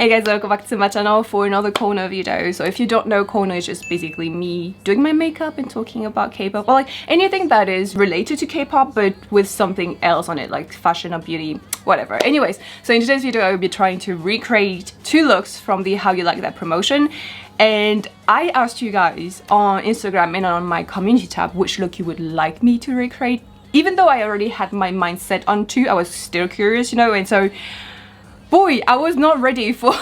Hey guys, welcome back to my channel for another Korner video. So if you don't know, Korner is just basically me doing my makeup and talking about K-pop, or like anything that is related to K-pop but with something else on it, like fashion or beauty, whatever. Anyways, so in today's video I will be trying to recreate 2 looks from the How You Like That promotion. And I asked you guys on Instagram and on my community tab which look you would like me to recreate. Even though I already had my mind set on 2, I was still curious, you know, and so boy, I was not ready for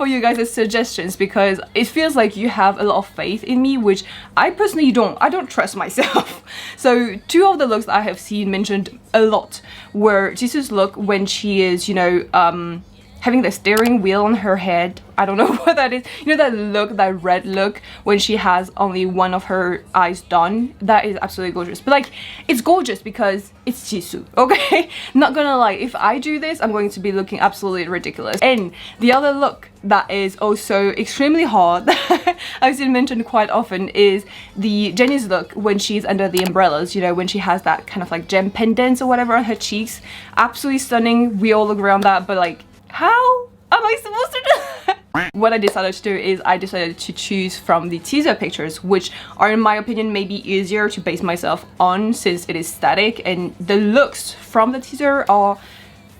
you guys' suggestions, because it feels like you have a lot of faith in me, which I personally don't. I don't trust myself. So 2 of the looks that I have seen mentioned a lot were Jisoo's look when she is, you know, having the steering wheel on her head. I don't know what that is. You know that look, that red look, when she has only one of her eyes done? That is absolutely gorgeous. But like, it's gorgeous because it's Jisoo, okay? Not gonna lie, if I do this, I'm going to be looking absolutely ridiculous. And the other look that is also extremely hard, that I've seen mentioned quite often, is the Jennie's look when she's under the umbrellas, you know, when she has that kind of like gem pendants or whatever on her cheeks. Absolutely stunning. We all look around that, but like, how am I supposed to do that? What I decided to do is I decided to choose from the teaser pictures, which are in my opinion maybe easier to base myself on since it is static, and the looks from the teaser are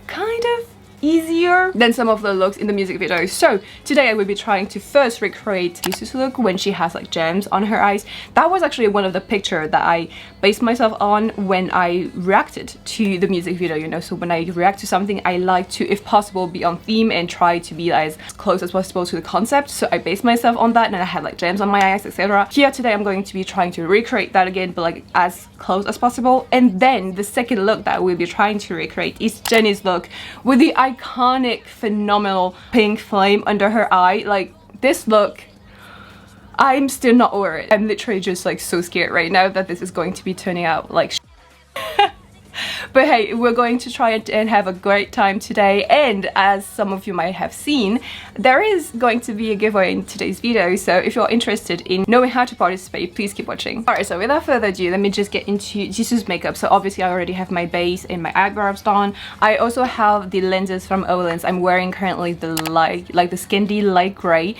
kind of easier than some of the looks in the music video. So today I will be trying to first recreate Jisoo's look when she has like gems on her eyes. That was actually one of the pictures that I based myself on when I reacted to the music video, you know. So when I react to something, I like to, if possible, be on theme and try to be as close as possible to the concept. So I based myself on that, and I had like gems on my eyes, etc. Here today I'm going to be trying to recreate that again, but like as close as possible. And then the second look that we'll be trying to recreate is Jennie's look with the iconic, phenomenal pink flame under her eye. Like, this look, I'm still not over it. I'm literally just like so scared right now that this is going to be turning out like But hey, we're going to try it and have a great time today. And as some of you might have seen, there is going to be a giveaway in today's video. So if you're interested in knowing how to participate, please keep watching. Alright, so without further ado, let me just get into Jisoo's makeup. So obviously I already have my base and my eyebrows done. I also have the lenses from Olens. I'm wearing currently the light, like the Skindy light grey.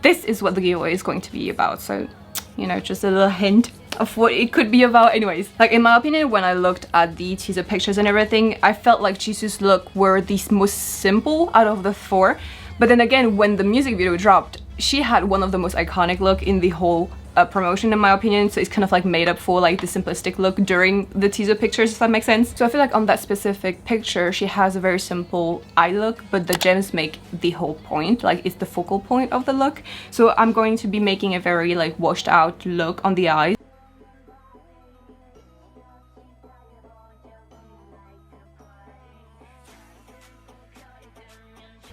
This is what the giveaway is going to be about. So, you know, just a little hint of what it could be about. Anyways, like in my opinion, when I looked at the teaser pictures and everything, I felt like Jisoo's look were the most simple out of the 4. But then again, when the music video dropped, she had one of the most iconic look in the whole promotion, in my opinion. So it's kind of like made up for like the simplistic look during the teaser pictures, if that makes sense. So I feel like on that specific picture she has a very simple eye look, but the gems make the whole point, like it's the focal point of the look. So I'm going to be making a very like washed out look on the eyes.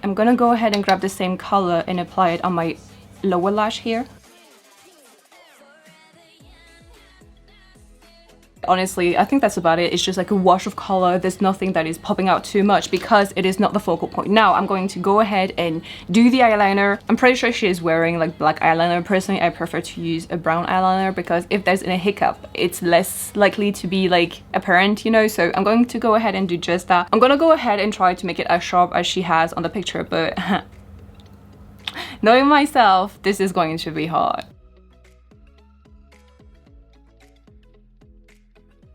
I'm gonna go ahead and grab the same color and apply it on my lower lash here. Honestly, I think that's about it. It's just like a wash of color. There's nothing that is popping out too much because it is not the focal point. Now I'm going to go ahead and do the eyeliner. I'm pretty sure she is wearing like black eyeliner. Personally, I prefer to use a brown eyeliner because if there's a hiccup, it's less likely to be like apparent, you know. So I'm going to go ahead and do just that. I'm gonna go ahead and try to make it as sharp as she has on the picture, but knowing myself, this is going to be hard.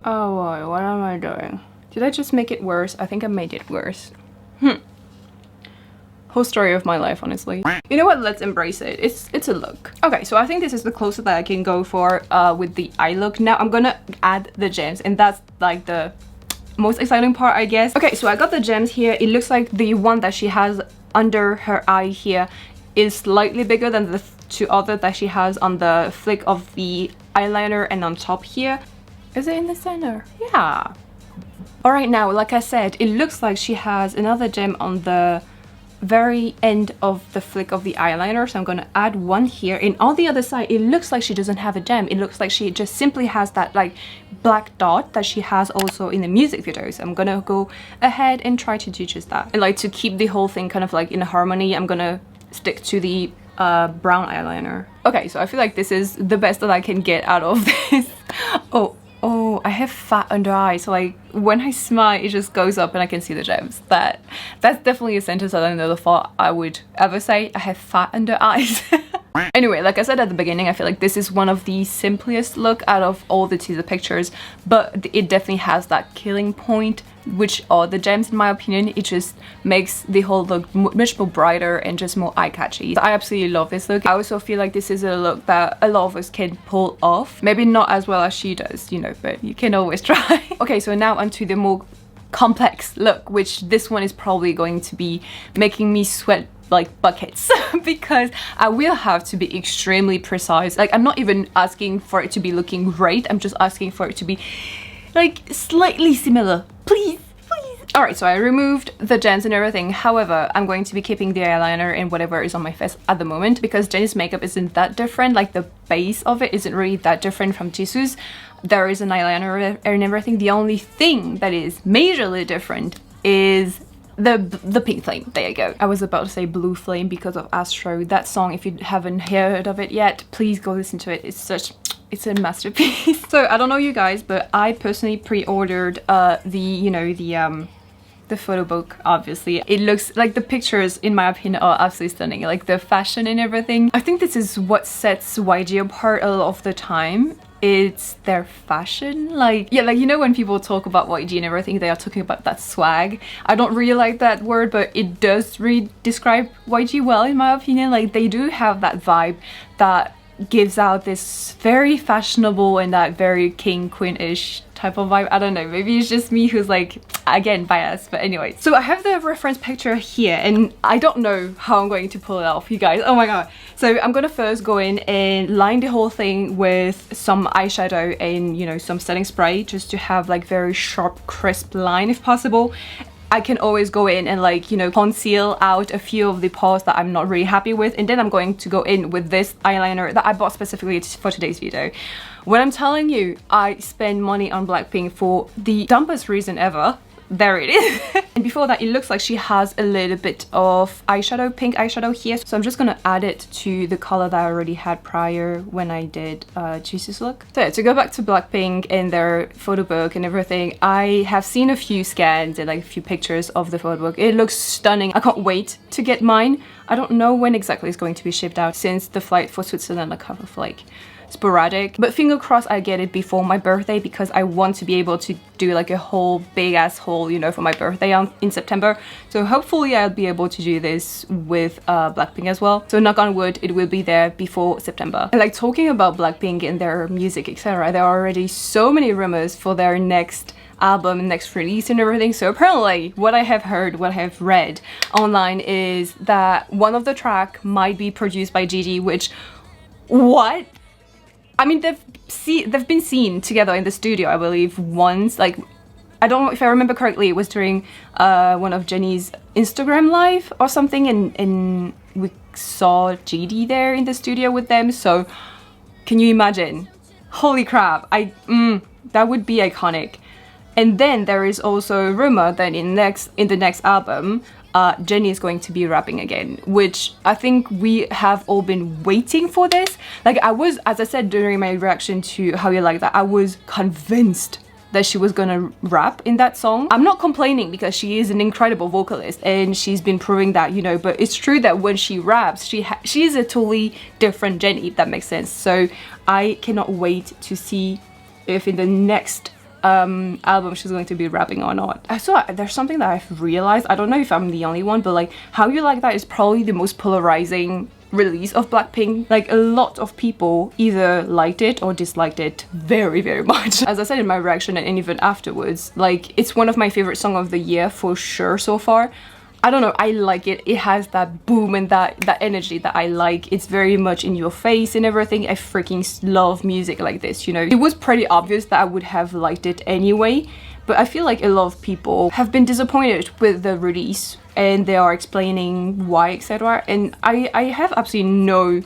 Oh boy, what am I doing? Did I just make it worse? I think I made it worse. Whole story of my life, honestly. You know what? Let's embrace it. It's a look. Okay, so I think this is the closest that I can go for with the eye look. Now I'm gonna add the gems, and that's like the most exciting part, I guess. Okay, so I got the gems here. It looks like the one that she has under her eye here is slightly bigger than the 2 other that she has on the flick of the eyeliner and on top here. Is it in the center? Yeah. Alright, now, like I said, it looks like she has another gem on the very end of the flick of the eyeliner. So I'm gonna add one here. And on the other side, it looks like she doesn't have a gem. It looks like she just simply has that like black dot that she has also in the music video. So I'm gonna go ahead and try to do just that. And like to keep the whole thing kind of like in harmony, I'm gonna stick to the brown eyeliner. Okay, so I feel like this is the best that I can get out of this. Oh, I have fat under eyes, so like when I smile it just goes up and I can see the gems. That's definitely a sentence that I never thought I would ever say. I have fat under eyes. Anyway, like I said at the beginning, I feel like this is one of the simplest look out of all the teaser pictures, but it definitely has that killing point, which are the gems in my opinion. It just makes the whole look much more brighter and just more eye-catchy. I absolutely love this look. I also feel like this is a look that a lot of us can pull off. Maybe not as well as she does, you know, but you can always try. Okay, so now onto the more complex look, which this one is probably going to be making me sweat like buckets because I will have to be extremely precise. Like, I'm not even asking for it to be looking great, I'm just asking for it to be like slightly similar, please. Alright, so I removed the gems and everything. However, I'm going to be keeping the eyeliner and whatever is on my face at the moment because Jennie's makeup isn't that different. Like, the base of it isn't really that different from Jisoo's. There is an eyeliner and everything. The only thing that is majorly different is the pink flame. There you go. I was about to say blue flame because of Astro. That song, if you haven't heard of it yet, please go listen to it. It's a masterpiece. So I don't know you guys, but I personally pre-ordered the photo book. Obviously it looks like, the pictures in my opinion are absolutely stunning, like the fashion and everything. I think this is what sets YG apart a lot of the time. It's their fashion. Like, yeah, like, you know, when people talk about YG and everything, they are talking about that swag. I don't really like that word, but it does really describe YG well in my opinion. Like, they do have that vibe that gives out this very fashionable and that very king queen-ish type of vibe. I don't know, maybe it's just me who's like, again, biased, but anyway. So I have the reference picture here and I don't know how I'm going to pull it off, you guys. Oh my god. So I'm gonna first go in and line the whole thing with some eyeshadow and, you know, some setting spray just to have like very sharp, crisp line if possible. I can always go in and, like, you know, conceal out a few of the parts that I'm not really happy with, and then I'm going to go in with this eyeliner that I bought specifically for today's video. When I'm telling you I spend money on Blackpink for the dumbest reason ever, there it is. And before that, it looks like she has a little bit of eyeshadow, pink eyeshadow here, so I'm just gonna add it to the color that I already had prior when I did Jisoo's look. So to go back to Blackpink and their photo book and everything, I have seen a few scans and like a few pictures of the photo book. It looks stunning. I can't wait to get mine. I don't know when exactly it's going to be shipped out since the flight for Switzerland are kind of like sporadic, but finger crossed I get it before my birthday because I want to be able to do like a whole big ass haul, you know, for my birthday in September. So hopefully I'll be able to do this with Blackpink as well. So knock on wood, it will be there before September. And like, talking about Blackpink and their music, etc., there are already so many rumors for their next album, next release and everything. So apparently what I have heard, what I have read online is that one of the track might be produced by Gigi, which, what? I mean, they've been seen together in the studio, I believe, once. Like, I don't know if I remember correctly, it was during one of Jennie's Instagram live or something, and we saw JD there in the studio with them. So can you imagine? Holy crap, that would be iconic. And then there is also a rumor that in the next album, Jennie is going to be rapping again, which I think we have all been waiting for this. Like, I was, as I said during my reaction to How You Like That, I was convinced that she was gonna rap in that song. I'm not complaining because she is an incredible vocalist and she's been proving that, you know, but it's true that when she raps, she is a totally different Jennie, if that makes sense. So I cannot wait to see if in the next album she's going to be rapping or not. So there's something that I've realized, I don't know if I'm the only one, but like, How You Like That is probably the most polarizing release of Blackpink. Like, a lot of people either liked it or disliked it very, very much. As I said in my reaction and even afterwards, like, it's one of my favorite songs of the year for sure so far. I don't know, I like it. It has that boom and that energy that I like. It's very much in your face and everything. I freaking love music like this, you know. It was pretty obvious that I would have liked it anyway, but I feel like a lot of people have been disappointed with the release and they are explaining why, etc. And I have absolutely no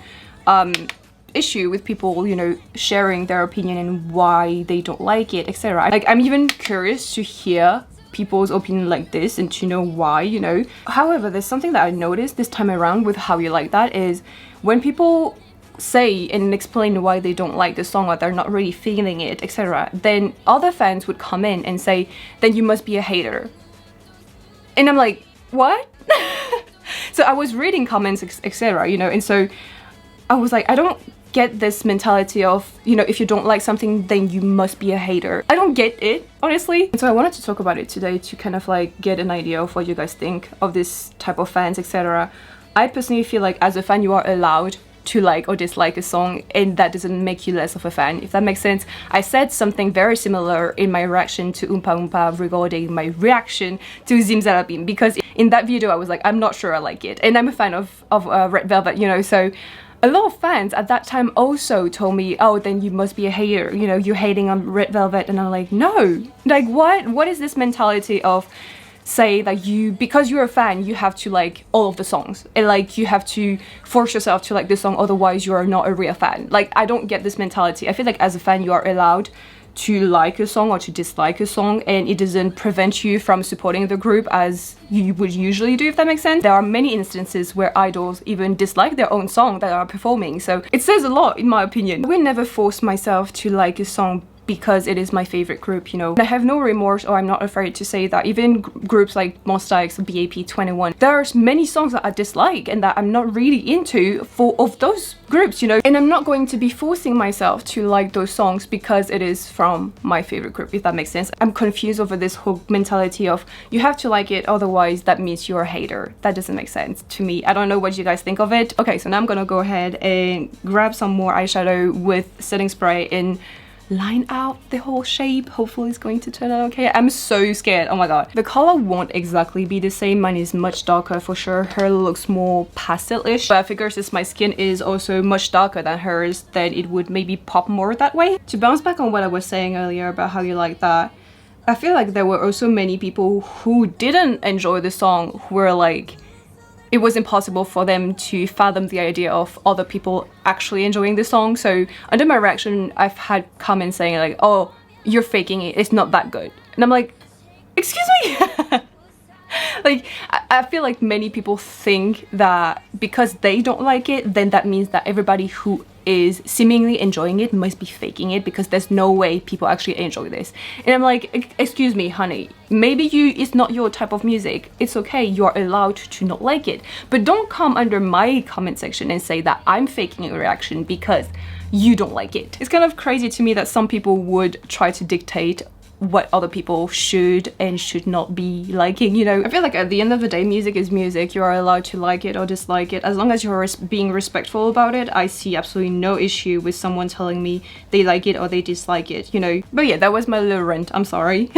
issue with people, you know, sharing their opinion and why they don't like it, etc. Like, I'm even curious to hear people's opinion like this and to know why, you know. However, there's something that I noticed this time around with How You Like That is when people say and explain why they don't like the song or they're not really feeling it, etc., then other fans would come in and say, then you must be a hater. And I'm like, what? So I was reading comments, etc., you know, and so I was like, I don't get this mentality of, you know, if you don't like something, then you must be a hater. I don't get it, honestly. And so I wanted to talk about it today to kind of like get an idea of what you guys think of this type of fans, etc. I personally feel like as a fan, you are allowed to like or dislike a song, and that doesn't make you less of a fan, if that makes sense. I said something very similar in my reaction to Oompa Oompa regarding my reaction to Zimzalabim, because in that video I was like, I'm not sure I like it, and I'm a fan of Red Velvet, you know, so a lot of fans at that time also told me, oh, then you must be a hater, you know, you're hating on Red Velvet, and I'm like, no, like what is this mentality of say that you, because you're a fan, you have to like all of the songs, and like you have to force yourself to like the song, otherwise you are not a real fan. Like, I don't get this mentality. I feel like as a fan you are allowed to like a song or to dislike a song, and it doesn't prevent you from supporting the group as you would usually do, if that makes sense. There are many instances where idols even dislike their own song that are performing, so it says a lot in my opinion. I will never force myself to like a song because it is my favorite group, you know. I have no remorse, or I'm not afraid to say that even groups like Monsta X, BAP21, there are many songs that I dislike and that I'm not really into of those groups, you know. And I'm not going to be forcing myself to like those songs because it is from my favorite group, if that makes sense. I'm confused over this whole mentality of you have to like it, otherwise that means you're a hater. That doesn't make sense to me. I don't know what you guys think of it. Okay, so now I'm gonna go ahead and grab some more eyeshadow with setting spray and line out the whole shape. Hopefully it's going to turn out okay. I'm so scared, oh my god. The color won't exactly be the same. Mine is much darker for sure. Her looks more pastel-ish, but I figure since my skin is also much darker than hers, then it would maybe pop more that way. To bounce back on what I was saying earlier about how you like that, I feel like there were also many people who didn't enjoy the song, who were like, it was impossible for them to fathom the idea of other people actually enjoying the song. So under my reaction, I've had comments saying like, oh, you're faking it, it's not that good. And I'm like, excuse me? Like, I feel like many people think that because they don't like it, then that means that everybody who is seemingly enjoying it must be faking it, because there's no way people actually enjoy this. And I'm like, excuse me, honey, maybe it's not your type of music. It's okay, you're allowed to not like it. But don't come under my comment section and say that I'm faking a reaction because you don't like it. It's kind of crazy to me that some people would try to dictate what other people should and should not be liking, you know. I feel like at the end of the day, music is music. You are allowed to like it or dislike it. As long as you're being respectful about it, I see absolutely no issue with someone telling me they like it or they dislike it, you know. But yeah, that was my little rant. I'm sorry.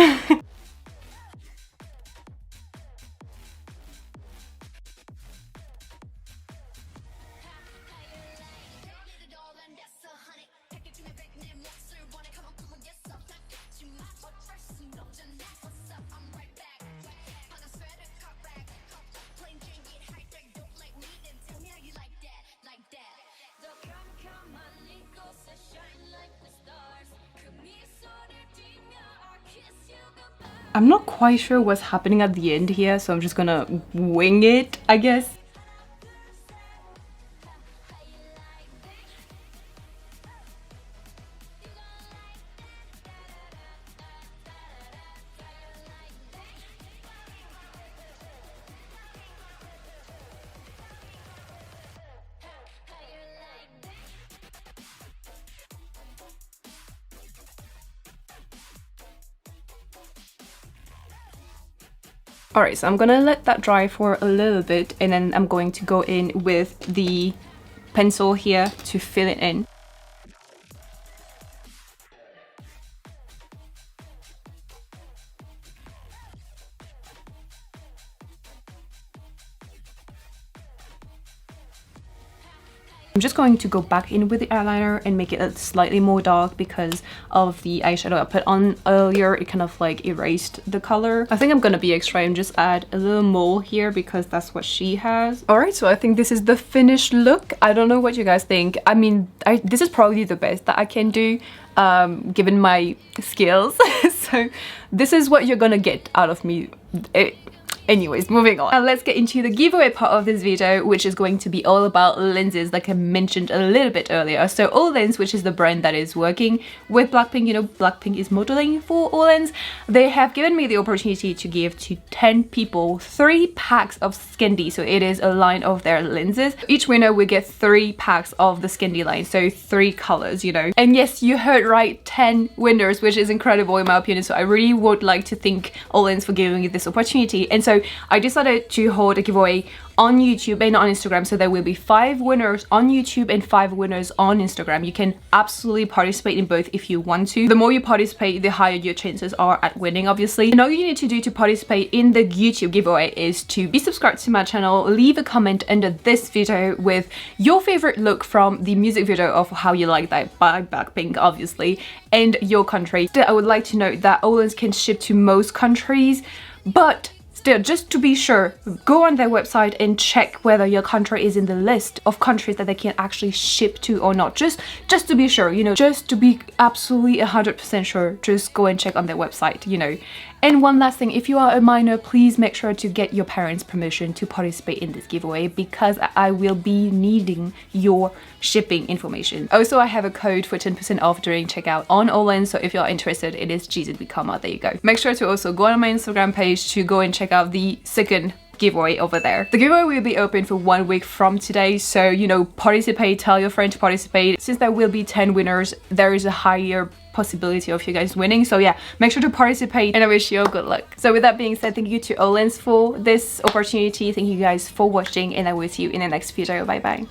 I'm not quite sure what's happening at the end here, so I'm just gonna wing it, I guess. Alright, so I'm gonna let that dry for a little bit, and then I'm going to go in with the pencil here to fill it in. I'm just going to go back in with the eyeliner and make it slightly more dark because of the eyeshadow I put on earlier. It kind of like erased the color. I think I'm gonna be extra and just add a little mole here because that's what she has. Alright, so I think this is the finished look. I don't know what you guys think. I mean, this is probably the best that I can do given my skills. So this is what you're gonna get out of me. Anyways, moving on. Now let's get into the giveaway part of this video, which is going to be all about lenses, like I mentioned a little bit earlier. So Olens, which is the brand that is working with Blackpink, you know, Blackpink is modeling for Olens. They have given me the opportunity to give to 10 people 3 packs of Skendi. So it is a line of their lenses. Each winner will get 3 packs of the Skendi line, so 3 colors, you know. And yes, you heard right, 10 winners, which is incredible in my opinion. So I really would like to thank Olens for giving me this opportunity. And so I decided to hold a giveaway on YouTube and on Instagram. So there will be 5 winners on YouTube and 5 winners on Instagram. You can absolutely participate in both if you want to. The more you participate, the higher your chances are at winning, obviously. And all you need to do to participate in the YouTube giveaway is to be subscribed to my channel, leave a comment under this video with your favorite look from the music video of How You Like That by Blackpink, obviously, and your country. Still, I would like to note that Olens can ship to most countries, but still, just to be sure, go on their website and check whether your country is in the list of countries that they can actually ship to or not. Just to be sure, you know, just to be absolutely 100% sure, just go and check on their website, you know. And one last thing, if you are a minor, please make sure to get your parents' permission to participate in this giveaway, because I will be needing your shipping information. Also, I have a code for 10% off during checkout on Olens, so if you're interested, it is Jisoo. There you go. Make sure to also go on my Instagram page to go and check out the second giveaway over there. The giveaway will be open for 1 week from today, so you know, participate, tell your friend to participate. Since there will be 10 winners, there is a higher possibility of you guys winning, so yeah, make sure to participate and I wish you all good luck. So with that being said, thank you to Olens for this opportunity, thank you guys for watching, and I will see you in the next video. Bye bye.